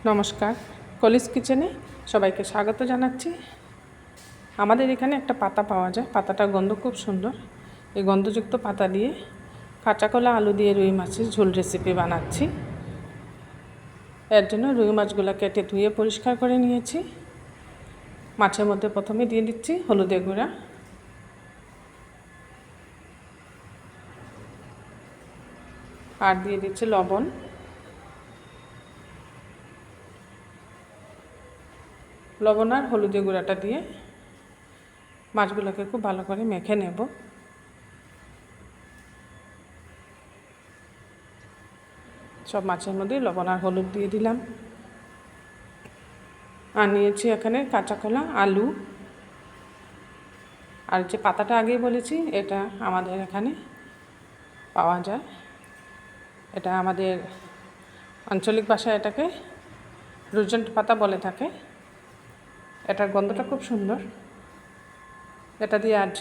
নমস্কার, কলিস কিচেনে সবাইকে স্বাগত জানাচ্ছি। আমাদের এখানে একটা পাতা পাওয়া যায়, পাতাটার গন্ধ খুব সুন্দর। এই গন্ধযুক্ত পাতা দিয়ে কাঁচা কলা আলু দিয়ে রুই মাছের ঝোল রেসিপি বানাচ্ছি। এর জন্য রুই মাছগুলো কেটে ধুয়ে পরিষ্কার করে নিয়েছি। মাছের মধ্যে প্রথমে দিয়ে দিচ্ছি হলুদের গুঁড়া, আর দিয়ে দিচ্ছি লবণ, লবণ আর হলুদের গুঁড়াটা দিয়ে মাছগুলোকে খুব ভালো করে মেখে নেব। সব মাছের মধ্যে লবণ আর হলুদ দিয়ে দিলাম। আর নিয়েছি এখানে কাঁচা কলা, আলু, আর যে পাতাটা আগেই বলেছি এটা আমাদের এখানে পাওয়া যায়। এটা আমাদের আঞ্চলিক ভাষায় এটাকে রুজেন্ট পাতা বলে থাকে। এটার গন্ধটা খুব সুন্দর। এটা দিয়ে আজ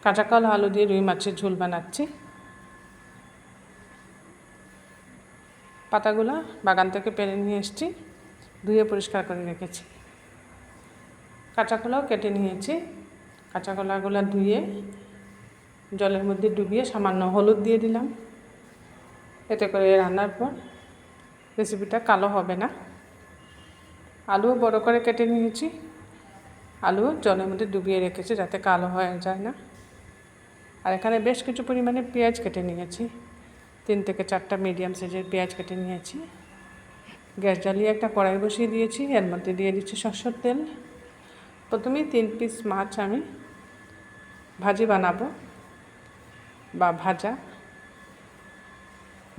কাঁচা কলা আলু দিয়ে রুই মাছের ঝোল বানাচ্ছি। পাতাগুলো বাগান থেকে পেরে নিয়ে এসেছি, ধুয়ে পরিষ্কার করে রেখেছি। কাঁচা কলাও কেটে নিয়েছি। কাঁচা কলাগুলো ধুয়ে জলের মধ্যে ডুবিয়ে সামান্য হলুদ দিয়ে দিলাম। এতে করে রান্নার পর রেসিপিটা কালো হবে না। আলুও বড় করে কেটে নিয়েছি। আলুও জলের মধ্যে ডুবিয়ে রেখেছি যাতে কালো হয়ে যায় না। আর এখানে বেশ কিছু পরিমাণে পেঁয়াজ কেটে নিয়েছি। 3 থেকে 4টা মিডিয়াম সাইজের পেঁয়াজ কেটে নিয়েছি। গ্যাস জ্বালিয়ে একটা কড়াই বসিয়ে দিয়েছি। এর মধ্যে দিয়ে দিচ্ছি সরষের তেল। প্রথমেই 3 পিস মাছ আমি ভাজি বানাবো বা ভাজা।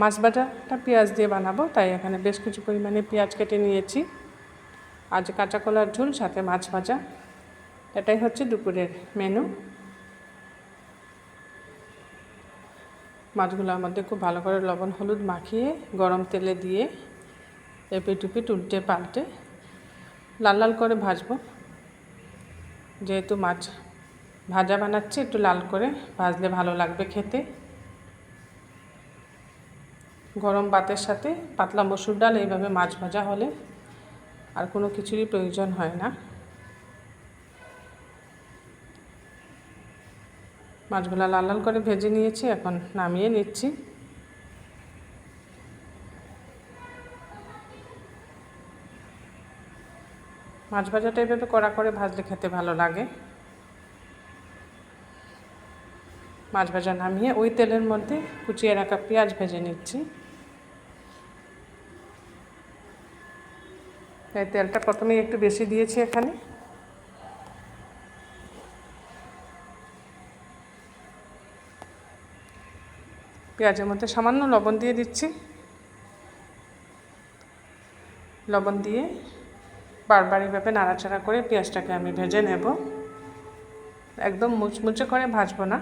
মাছ ভাজাটা পেঁয়াজ দিয়ে বানাবো, তাই এখানে বেশ কিছু পরিমাণে পেঁয়াজ কেটে নিয়েছি। আজ কাঁচা কলার ঝোল সাথে মাছ ভাজা, এটাই হচ্ছে দুপুরের মেনু। মাছগুলোর মধ্যে খুব ভালো করে লবণ হলুদ মাখিয়ে গরম তেলে দিয়ে এপিট উপিট উল্টে পাল্টে লাল লাল করে ভাজবো। যেহেতু মাছ ভাজা বানাচ্ছি, একটু লাল করে ভাজলে ভালো লাগবে খেতে। গরম ভাতের সাথে পাতলা মসুর ডাল এইভাবে মাছ ভাজা হলে আর কোনো কিছুরই প্রয়োজন হয় না। মাছগুলো লাল লাল করে ভেজে নিয়েছি, এখন নামিয়ে নিচ্ছি। মাছ ভাজাটা এইভাবে কড়া করে ভাজলে খেতে ভালো লাগে। মাছ ভাজা নামিয়ে ওই তেলের মধ্যে কুচিয়ে রাখা পেঁয়াজ ভেজে নিচ্ছি। এই তেলটা প্রথমেই একটু বেশি দিয়েছি এখানে। পেঁয়াজের মধ্যে সামান্য লবণ দিয়ে দিচ্ছি। লবণ দিয়ে বারবার এইভাবে নাড়াচাড়া করে পেঁয়াজটাকে আমি ভেজে নেব। একদম মুচমুচে করে ভাজবো না।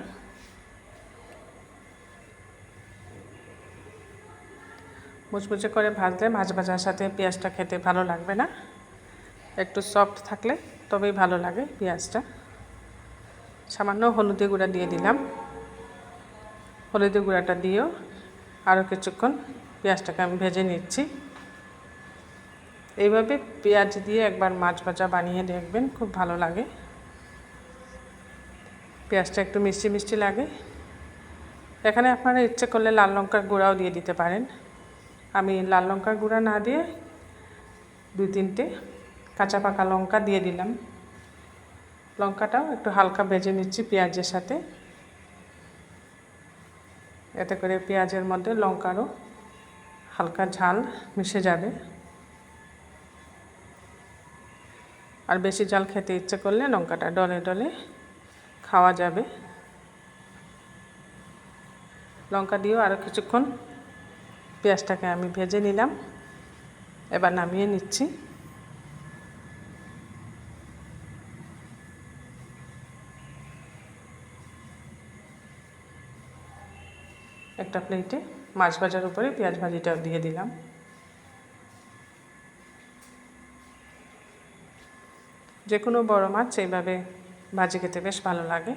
মুচমুচে করে ভাজলে মাছ ভাজার সাথে পেঁয়াজটা খেতে ভালো লাগবে না। একটু সফট থাকলে তবেই ভালো লাগে পেঁয়াজটা। সামান্য হলুদের গুঁড়া দিয়ে দিলাম। হলুদের গুঁড়াটা দিয়েও আরও কিছুক্ষণ পেঁয়াজটাকে আমি ভেজে নিচ্ছি। এইভাবে পেঁয়াজ দিয়ে একবার মাছ ভাজা বানিয়ে দেখবেন, খুব ভালো লাগে। পেঁয়াজটা একটু মিষ্টি মিষ্টি লাগে। এখানে আপনারা ইচ্ছে করলে লাল লঙ্কার গুঁড়াও দিয়ে দিতে পারেন। আমি লাল লঙ্কার গুঁড়া না দিয়ে 2-3টে কাঁচা পাকা লঙ্কা দিয়ে দিলাম। লঙ্কাটাও একটু হালকা ভেজে নিচ্ছি পেঁয়াজের সাথে। এতে করে পেঁয়াজের মধ্যে লঙ্কারও হালকা ঝাল মিশে যাবে। আর বেশি ঝাল খেতে ইচ্ছে করলে লঙ্কাটা ডলে ডলে খাওয়া যাবে। লঙ্কা দিয়েও আরও কিছুক্ষণ পেঁয়াজটাকে আমি ভেজে নিলাম। এবার নামিয়ে নিচ্ছি। একটা প্লেটে মাছ ভাজার উপরে পেঁয়াজ ভাজিটাও দিয়ে দিলাম। যে কোনো বড় মাছ এইভাবে ভাজি খেতে বেশ ভালো লাগে।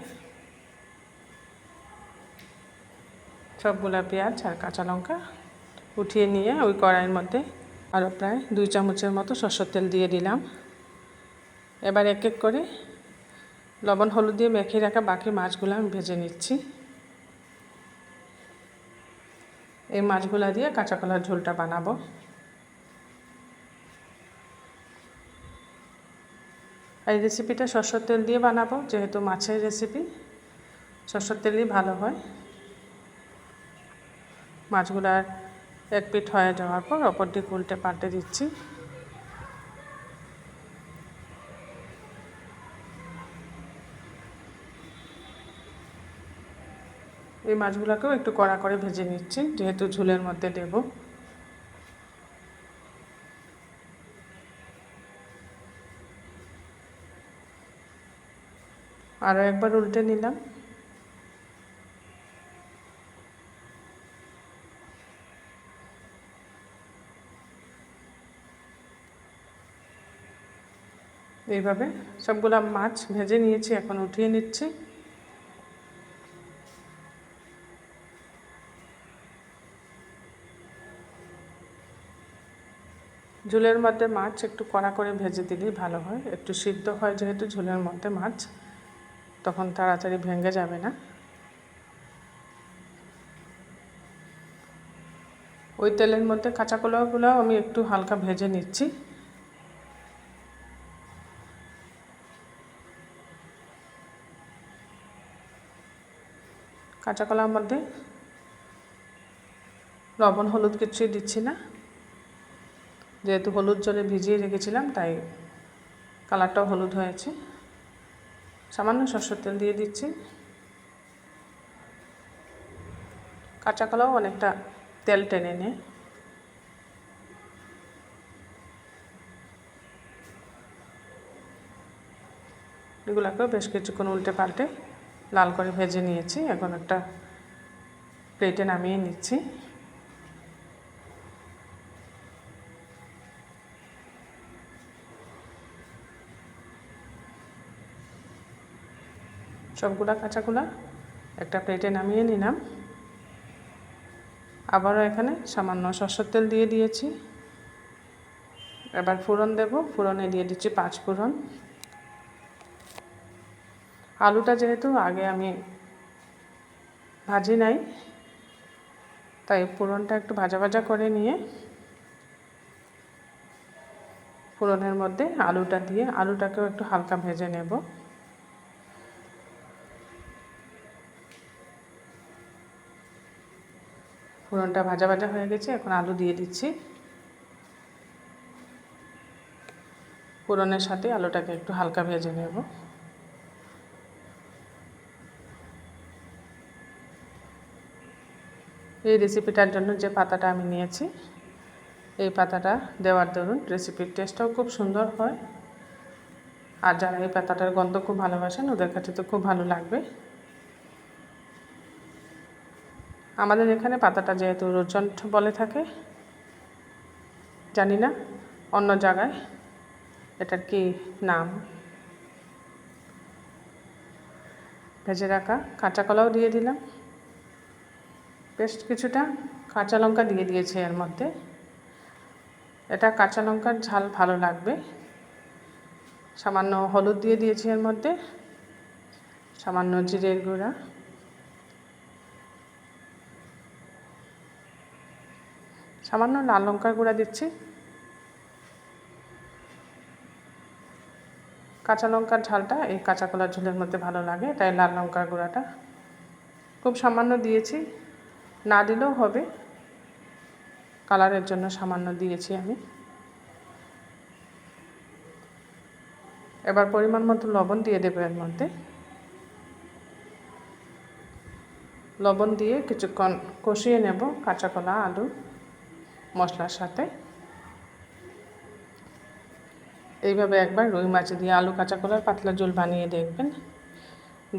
সবগুলা পেঁয়াজ আর কাঁচা লঙ্কা উঠিয়ে নিয়ে ওই কড়াইয়ের মধ্যে আরও প্রায় 2 চামচের মতো সরষের তেল দিয়ে দিলাম। এবার এক এক করে লবণ হলুদ দিয়ে মেখে রাখা বাকি মাছগুলো আমি ভেজে নিচ্ছি। এই মাছগুলো দিয়ে কাঁচা কলার ঝোলটা বানাবো। এই রেসিপিটা সরষের তেল দিয়ে বানাবো, যেহেতু মাছের রেসিপি সরষের তেলই ভালো হয়। মাছগুলার এক পিঠ হয়ে যাওয়ার পর অপর দিক উল্টে পাল্টে দিচ্ছি। এই মাছগুলোকেও একটু কড়া করে ভেজে নিচ্ছি, যেহেতু ঝোলের মধ্যে দেব। আরও একবার উল্টে নিলাম। এইভাবে সবগুলা মাছ ভেজে নিয়েছি, এখন উঠিয়ে নিচ্ছি। ঝোলের মধ্যে মাছ একটু কড়া করে ভেজে দিলেই ভালো হয়, একটু সিদ্ধ হয় যেহেতু ঝোলের মধ্যে মাছ, তখন তাড়াতাড়ি ভেঙে যাবে না। ওই তেলের মধ্যে কাঁচা কলাগুলো আমি একটু হালকা ভেজে নিচ্ছি। কাঁচা কলার মধ্যে লবণ হলুদ কিছুই দিচ্ছি না, যেহেতু হলুদ জলে ভিজিয়ে রেখেছিলাম তাই কালারটাও হলুদ হয়েছে। সামান্য সরষের তেল দিয়ে দিচ্ছি। কাঁচা কলাও অনেকটা তেল টেনে নেয়। এগুলোকেও বেশ কিছুক্ষণ উল্টে পাল্টে লাল করে ভেজে নিয়েছি। এখন একটা প্লেটে নামিয়ে নিচ্ছি। সবগুলা কাঁচাগুলা একটা প্লেটে নামিয়ে নিলাম। আবারও এখানে সামান্য সরষের তেল দিয়ে দিয়েছি। এবার ফোড়ন দেব। ফোড়নে দিয়ে দিচ্ছি 5 ফোড়ন। আলুটা যেহেতু আগে আমি ভাজি নাই, তাই ফোড়নটা একটু ভাজা ভাজা করে নিয়ে ফোড়নের মধ্যে আলুটা দিয়ে আলুটাকেও একটু হালকা ভেজে নেব। ফোড়নটা ভাজা ভাজা হয়ে গেছে, এখন আলু দিয়ে দিচ্ছি। ফোড়নের সাথে আলুটাকে একটু হালকা ভেজে নেব। এই রেসিপিটার জন্য যে পাতাটা আমি নিয়েছি, এই পাতাটা দেওয়ার দরুন রেসিপির টেস্টটাও খুব সুন্দর হয়। আর যারা এই পাতাটার গন্ধ খুব ভালোবাসেন ওদের কাছে তো খুব ভালো লাগবে। আমাদের এখানে পাতাটা যেহেতু রোজন্ট বলে থাকে, জানি না অন্য জায়গায় এটার কি নাম। ভেজে রাখা কাঁচা কলাও দিয়ে দিলাম। বেশ কিছুটা কাঁচা লঙ্কা দিয়ে দিয়েছি এর মধ্যে। এটা কাঁচা লঙ্কার ঝাল ভালো লাগবে। সামান্য হলুদ দিয়ে দিয়েছি এর মধ্যে, সামান্য জিরের গুঁড়া, সামান্য লাল লঙ্কার গুঁড়া দিচ্ছি। কাঁচা লঙ্কার ঝালটা এই কাঁচা কলার ঝোলের মধ্যে ভালো লাগে, তাই লাল লঙ্কার গুঁড়াটা খুব সামান্য দিয়েছি। না দিলেও হবে, কালারের জন্য সামান্য দিয়েছি আমি। এবার পরিমাণ মতো লবণ দিয়ে দেবো এর মধ্যে। লবণ দিয়ে কিছুক্ষণ কষিয়ে নেব কাঁচা কলা আলু মশলার সাথে। এইভাবে একবার রুই মাছ দিয়ে আলু কাঁচা কলার পাতলা ঝোল বানিয়ে দেখবেন।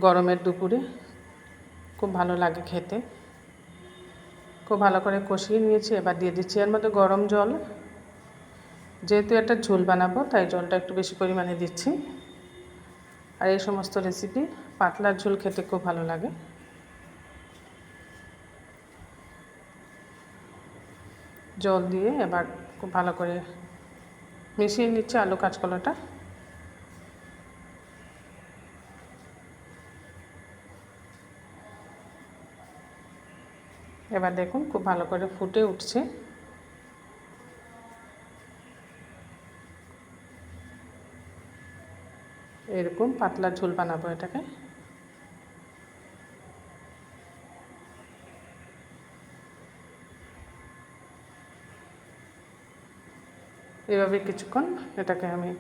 গরমের দুপুরে খুব ভালো লাগে খেতে। খুব ভালো করে কষিয়ে নিয়েছি। এবার দিয়ে দিচ্ছি এর মধ্যে গরম জল। যেহেতু একটা ঝোল বানাবো তাই জলটা একটু বেশি পরিমাণে দিচ্ছি। আর এই সমস্ত রেসিপি পাতলা ঝোল খেতে খুব ভালো লাগে। জল দিয়ে এবার খুব ভালো করে মিশিয়ে নিচ্ছি আলু কাঁচকলাটা। এবার দেখুন খুব ভালো করে ফুটে উঠছে। এরকম পাতলা ঝোল বানাবো এটাকে। এভাবে কিছুক্ষণ এটাকে আমি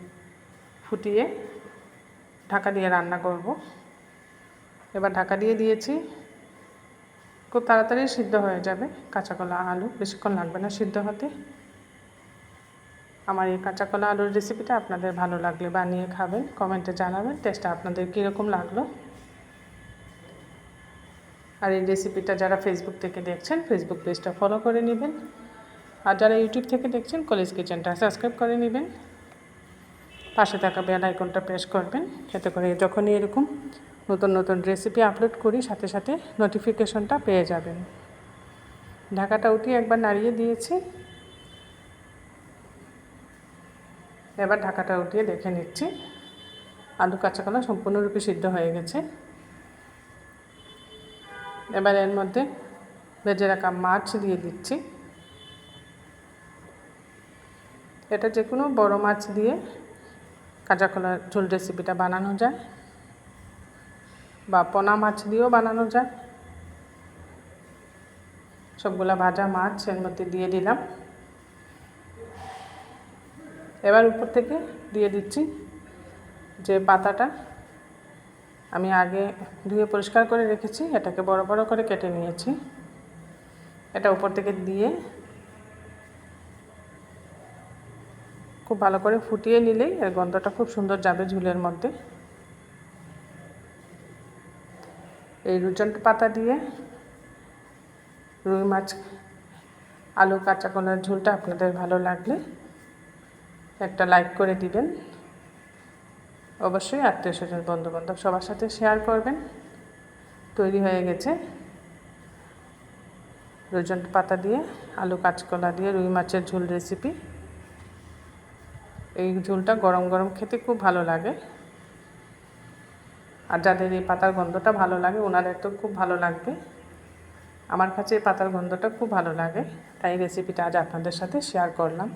ফুটিয়ে ঢাকা দিয়ে রান্না করব। এবার ঢাকা দিয়ে দিয়েছি, খুব তাড়াতাড়ি সিদ্ধ হয়ে যাবে। কাঁচা কলা আলু বেশিক্ষণ লাগবে না সিদ্ধ হতে। আমার এই কাঁচা কলা আলুর রেসিপিটা আপনাদের ভালো লাগলে বানিয়ে খাবেন, কমেন্টে জানাবেন টেস্টটা আপনাদের কীরকম লাগলো। আর এই রেসিপিটা যারা ফেসবুক থেকে দেখছেন ফেসবুক পেজটা ফলো করে নেবেন, আর যারা ইউটিউব থেকে দেখছেন কলেজ কিচেনটা সাবস্ক্রাইব করে নেবেন, পাশে থাকা বেল আইকনটা প্রেস করবেন, এতে করে যখনই এরকম নতুন নতুন রেসিপি আপলোড করি সাথে সাথে নোটিফিকেশনটা পেয়ে যাবেন। ঢাকাটা উঠিয়ে একবার নাড়িয়ে দিয়েছি, এবার ঢাকাটা উঠিয়ে দেখে নিচ্ছি আলু কাঁচাকলা সম্পূর্ণরূপে সিদ্ধ হয়ে গেছে। এবার এর মধ্যে ভেজে রাখা মাছ দিয়ে দিচ্ছি। এটা যে কোনো বড় মাছ দিয়ে কাঁচা কলার ঝোল রেসিপিটা বানানো যায়, বা পোনা মাছ দিয়েও বানানো যায়। সবগুলা ভাজা মাছ এর মধ্যে দিয়ে দিলাম। এবার উপর থেকে দিয়ে দিচ্ছি যে পাতাটা আমি আগে ধুয়ে পরিষ্কার করে রেখেছি, এটাকে বড় বড় করে কেটে নিয়েছি। এটা উপর থেকে দিয়ে খুব ভালো করে ফুটিয়ে নিলেই এর গন্ধটা খুব সুন্দর যাবে ঝোলের মধ্যে। এই রুচন পাতা দিয়ে রুই মাছ আলু কাঁচা কলার ঝোলটা আপনাদের ভালো লাগলে একটা লাইক করে দিবেন। অবশ্যই আত্মীয় স্বজন বন্ধুবান্ধব সবার সাথে শেয়ার করবেন। তৈরি হয়ে গেছে রুচন পাতা দিয়ে আলু কাঁচকলা দিয়ে রুই মাছের ঝোল রেসিপি। এই ঝোলটা গরম গরম খেতে খুব ভালো লাগে, আর যাদের এই পাতার গন্ধটা ভালো লাগে ওনাদের তো খুব ভালো লাগবে। আমার কাছে এই পাতার গন্ধটা খুব ভালো লাগে, তাই রেসিপিটা আজ আপনাদের সাথে শেয়ার করলাম।